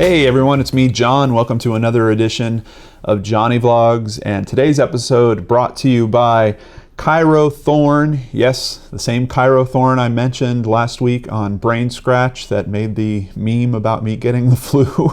Hey everyone, it's me, John. Welcome to another edition of Johnny Vlogs, and today's episode brought to you by Cairo Thorn. Yes, the same Cairo Thorn I mentioned last week on BrainScratch that made the meme about me getting the flu.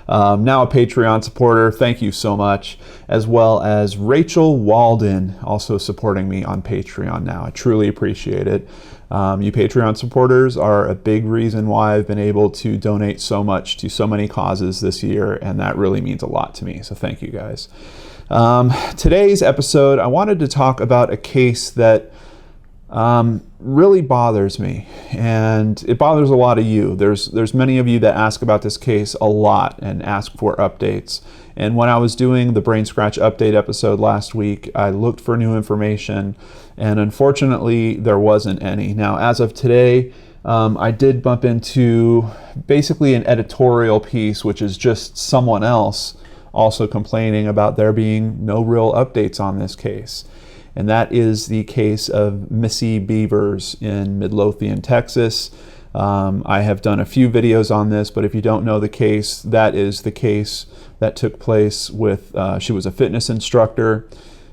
Now a Patreon supporter, thank you so much, as well as Rachel Walden, also supporting me on Patreon now. I truly appreciate it. You Patreon supporters are a big reason why I've been able to donate so much to so many causes this year, and that really means a lot to me, so thank you guys. Today's episode, I wanted to talk about a case that really bothers me, and it bothers a lot of you. There's many of you that ask about this case a lot and ask for updates. And when I was doing the BrainScratch update episode last week, I looked for new information, and unfortunately there wasn't any. Now, as of today, I did bump into basically an editorial piece, which is just someone else also complaining about there being no real updates on this case. And that is the case of Missy Bevers in Midlothian, Texas. I have done a few videos on this, but if you don't know the case, that is the case that took place with, she was a fitness instructor,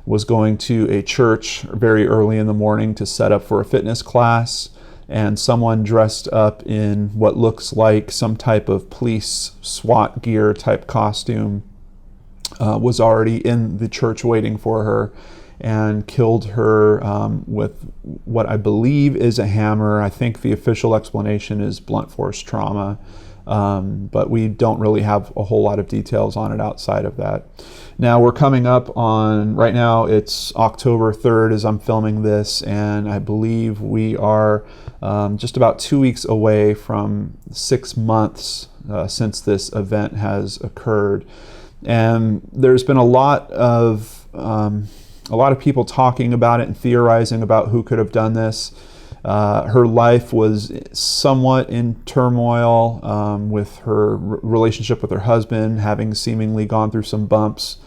was going to a church very early in the morning to set up for a fitness class, and someone dressed up in what looks like some type of police SWAT gear type costume was already in the church waiting for her, and killed her with what I believe is a hammer. I think the official explanation is blunt force trauma, but we don't really have a whole lot of details on it outside of that. Now we're coming up on, right now it's October 3rd as I'm filming this, and I believe we are just about 2 weeks away from 6 months since this event has occurred. And there's been a lot of people talking about it and theorizing about who could have done this. Her life was somewhat in turmoil with her relationship with her husband, having seemingly gone through some bumps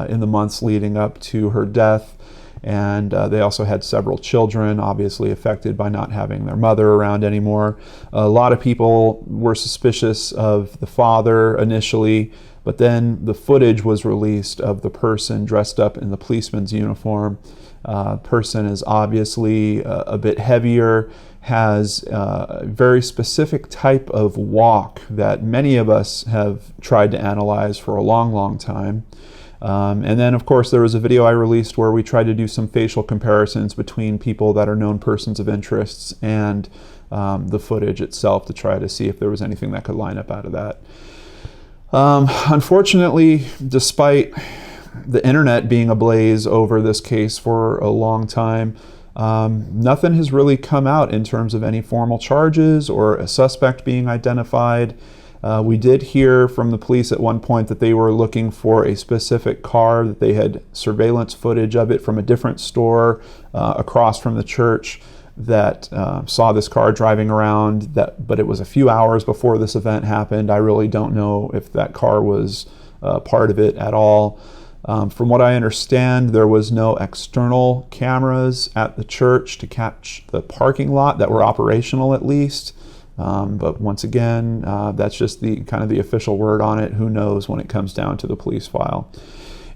in the months leading up to her death. And they also had several children, obviously affected by not having their mother around anymore. A lot of people were suspicious of the father initially, but then the footage was released of the person dressed up in the policeman's uniform. Person is obviously a bit heavier, has a very specific type of walk that many of us have tried to analyze for a long, long time. And then, of course, there was a video I released where we tried to do some facial comparisons between people that are known persons of interest and the footage itself to try to see if there was anything that could line up out of that. Unfortunately, despite the internet being ablaze over this case for a long time, nothing has really come out in terms of any formal charges or a suspect being identified. We did hear from the police at one point that they were looking for a specific car, that they had surveillance footage of it from a different store across from the church that saw this car driving around, but it was a few hours before this event happened. I really don't know if that car was part of it at all. From what I understand, there was no external cameras at the church to catch the parking lot that were operational at least. But once again, that's just the kind of the official word on it. Who knows when it comes down to the police file.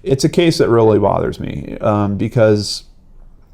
It's a case that really bothers me because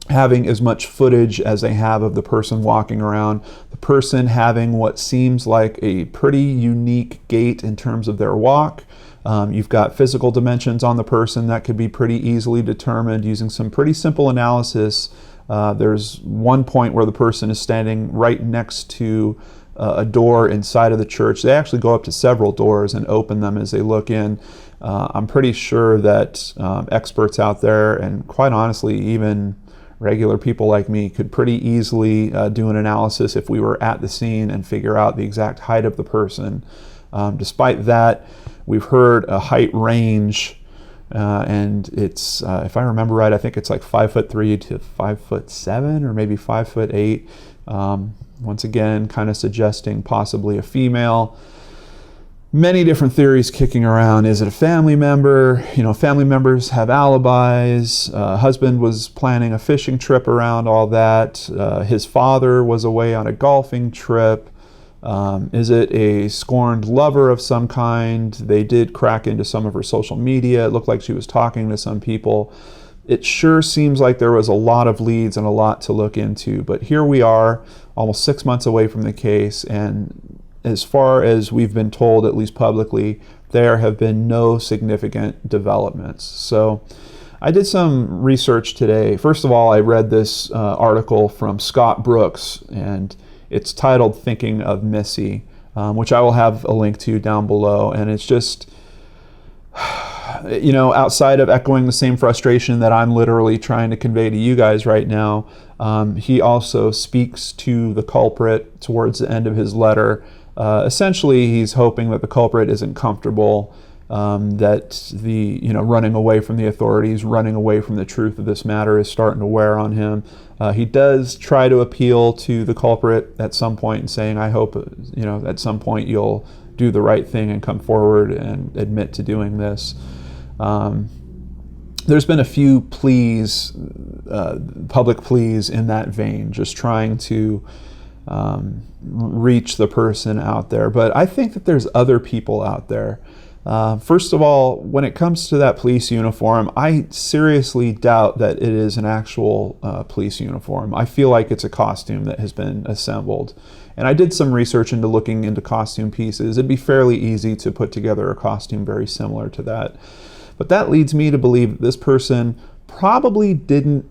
having as much footage as they have of the person walking around, the person having what seems like a pretty unique gait in terms of their walk. You've got physical dimensions on the person that could be pretty easily determined using some pretty simple analysis. There's one point where the person is standing right next to a door inside of the church. They actually go up to several doors and open them as they look in. I'm pretty sure that experts out there, and quite honestly even regular people like me, could pretty easily do an analysis if we were at the scene and figure out the exact height of the person. Despite that, we've heard a height range, and it's, if I remember right, I think it's like 5'3" to 5'7", or maybe 5'8". Once again, kind of suggesting possibly a female. Many different theories kicking around. Is it a family member? You know, family members have alibis. Husband was planning a fishing trip around all that. His father was away on a golfing trip. Is it a scorned lover of some kind? They did crack into some of her social media. It looked like she was talking to some people. It sure seems like there was a lot of leads and a lot to look into. But here we are, almost 6 months away from the case, and as far as we've been told, at least publicly, there have been no significant developments. So I did some research today. First of all, I read this article from Scott Brooks, and it's titled Thinking of Missy, which I will have a link to down below. And it's just, outside of echoing the same frustration that I'm literally trying to convey to you guys right now, he also speaks to the culprit towards the end of his letter. Essentially, he's hoping that the culprit isn't comfortable, that the running away from the authorities, running away from the truth of this matter is starting to wear on him. He does try to appeal to the culprit at some point and saying, I hope at some point you'll do the right thing and come forward and admit to doing this. There's been a few pleas, public pleas in that vein, just trying to reach the person out there. But I think that there's other people out there. First of all, when it comes to that police uniform, I seriously doubt that it is an actual police uniform. I feel like it's a costume that has been assembled. And I did some research into looking into costume pieces. It'd be fairly easy to put together a costume very similar to that. But that leads me to believe that this person probably didn't,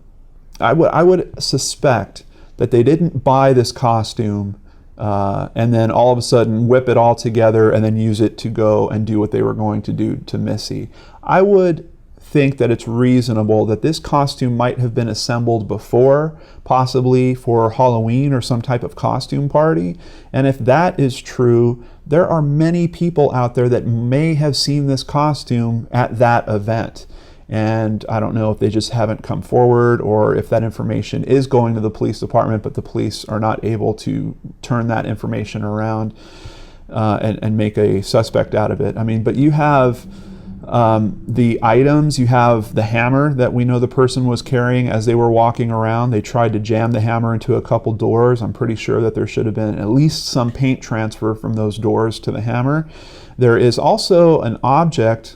I would suspect that they didn't buy this costume and then all of a sudden whip it all together and then use it to go and do what they were going to do to Missy. I would think that it's reasonable that this costume might have been assembled before, possibly for Halloween or some type of costume party. And if that is true, there are many people out there that may have seen this costume at that event. And I don't know if they just haven't come forward or if that information is going to the police department, but the police are not able to turn that information around and make a suspect out of it. I mean, but you have the items, you have the hammer that we know the person was carrying as they were walking around. They tried to jam the hammer into a couple doors. I'm pretty sure that there should have been at least some paint transfer from those doors to the hammer. There is also an object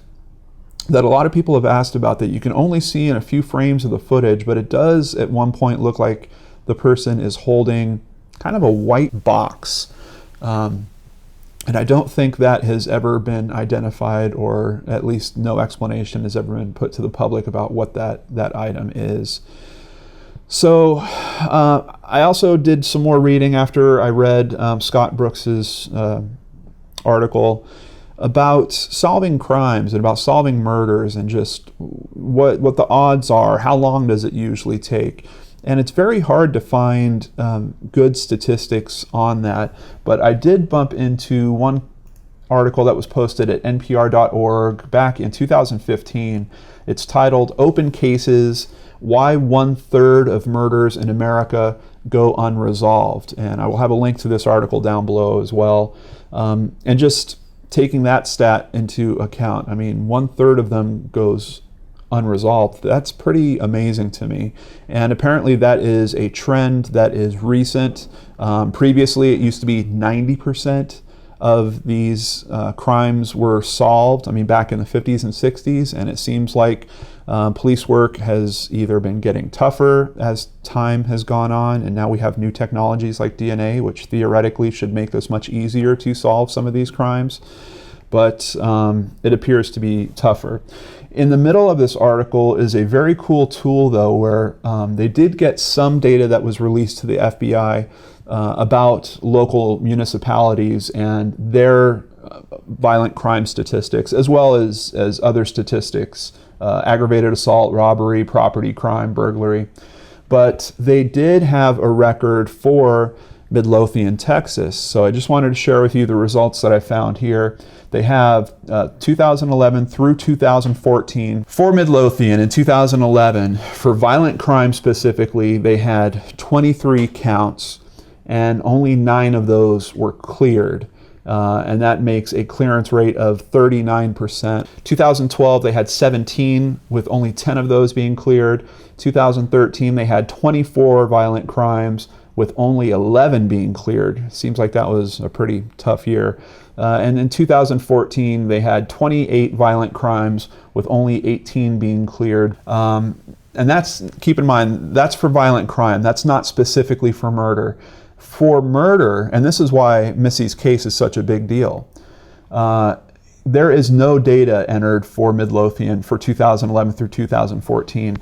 that a lot of people have asked about that you can only see in a few frames of the footage, but it does at one point look like the person is holding kind of a white box. And I don't think that has ever been identified, or at least no explanation has ever been put to the public about what that item is. So I also did some more reading after I read Scott Brooks's article about solving crimes and about solving murders and just what the odds are, how long does it usually take. And it's very hard to find good statistics on that, but I did bump into one article that was posted at npr.org back in 2015. It's titled Open Cases, Why 1/3 of Murders in America Go Unresolved. And I will have a link to this article down below as well. And just taking that stat into account, I mean, 1/3 of them goes unresolved. That's pretty amazing to me. And apparently that is a trend that is recent. Previously, it used to be 90% of these crimes were solved, I mean, back in the 50s and 60s, and it seems like police work has either been getting tougher as time has gone on, and now we have new technologies like DNA, which theoretically should make this much easier to solve some of these crimes, but it appears to be tougher. In the middle of this article is a very cool tool, though, where they did get some data that was released to the FBI about local municipalities and their violent crime statistics, as well as other statistics, aggravated assault, robbery, property crime, burglary. But they did have a record for Midlothian, Texas. So I just wanted to share with you the results that I found here. They have 2011 through 2014. For Midlothian in 2011, for violent crime specifically, they had 23 counts, and only 9 of those were cleared. And that makes a clearance rate of 39%. 2012, they had 17, with only 10 of those being cleared. 2013, they had 24 violent crimes, with only 11 being cleared. Seems like that was a pretty tough year. And in 2014, they had 28 violent crimes with only 18 being cleared. And that's, keep in mind, that's for violent crime. That's not specifically for murder. For murder, and this is why Missy's case is such a big deal, there is no data entered for Midlothian for 2011 through 2014.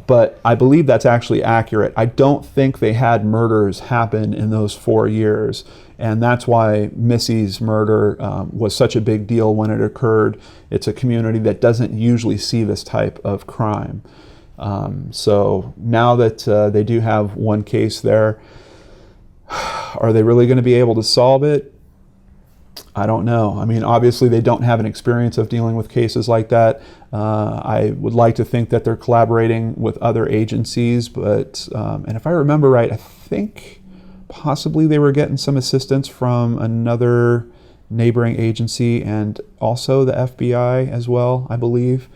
But I believe that's actually accurate. I don't think they had murders happen in those 4 years. And that's why Missy's murder was such a big deal when it occurred. It's a community that doesn't usually see this type of crime. So now that they do have one case there, are they really going to be able to solve it? I don't know. I mean, obviously they don't have an experience of dealing with cases like that. I would like to think that they're collaborating with other agencies, but, and if I remember right, I think possibly they were getting some assistance from another neighboring agency and also the FBI as well, I believe.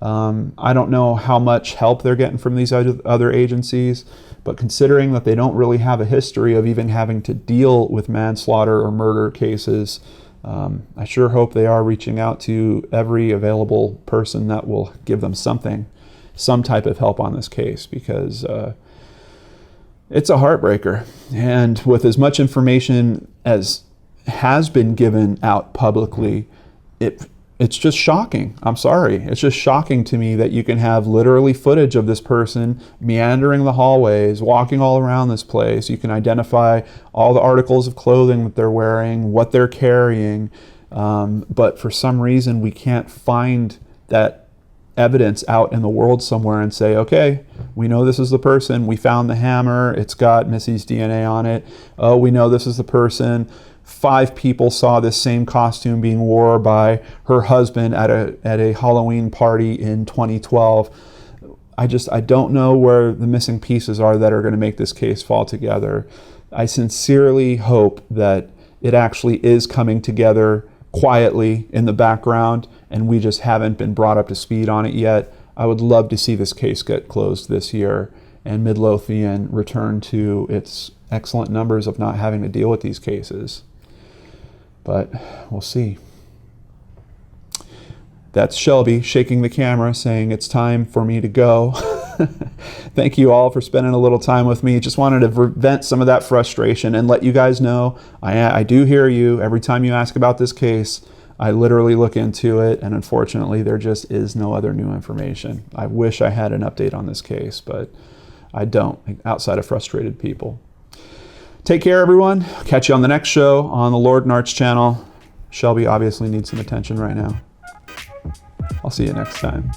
I don't know how much help they're getting from these other agencies, but considering that they don't really have a history of even having to deal with manslaughter or murder cases, I sure hope they are reaching out to every available person that will give them some type of help on this case, because it's a heartbreaker. And with as much information as has been given out publicly, it's just shocking. I'm sorry. It's just shocking to me that you can have literally footage of this person meandering the hallways, walking all around this place. You can identify all the articles of clothing that they're wearing, what they're carrying. But for some reason, we can't find that evidence out in the world somewhere and say, okay, we know this is the person. We found the hammer. It's got Missy's DNA on it. Oh, we know this is the person. 5 people saw this same costume being worn by her husband at a Halloween party in 2012. I don't know where the missing pieces are that are going to make this case fall together. I sincerely hope that it actually is coming together quietly in the background and we just haven't been brought up to speed on it yet. I would love to see this case get closed this year and Midlothian return to its excellent numbers of not having to deal with these cases. But we'll see. That's Shelby shaking the camera saying it's time for me to go. Thank you all for spending a little time with me. Just wanted to vent some of that frustration and let you guys know I do hear you. Every time you ask about this case, I literally look into it, and unfortunately there just is no other new information. I wish I had an update on this case, but I don't, outside of frustrated people. Take care, everyone. Catch you on the next show on the Lord and Arch channel. Shelby obviously needs some attention right now. I'll see you next time.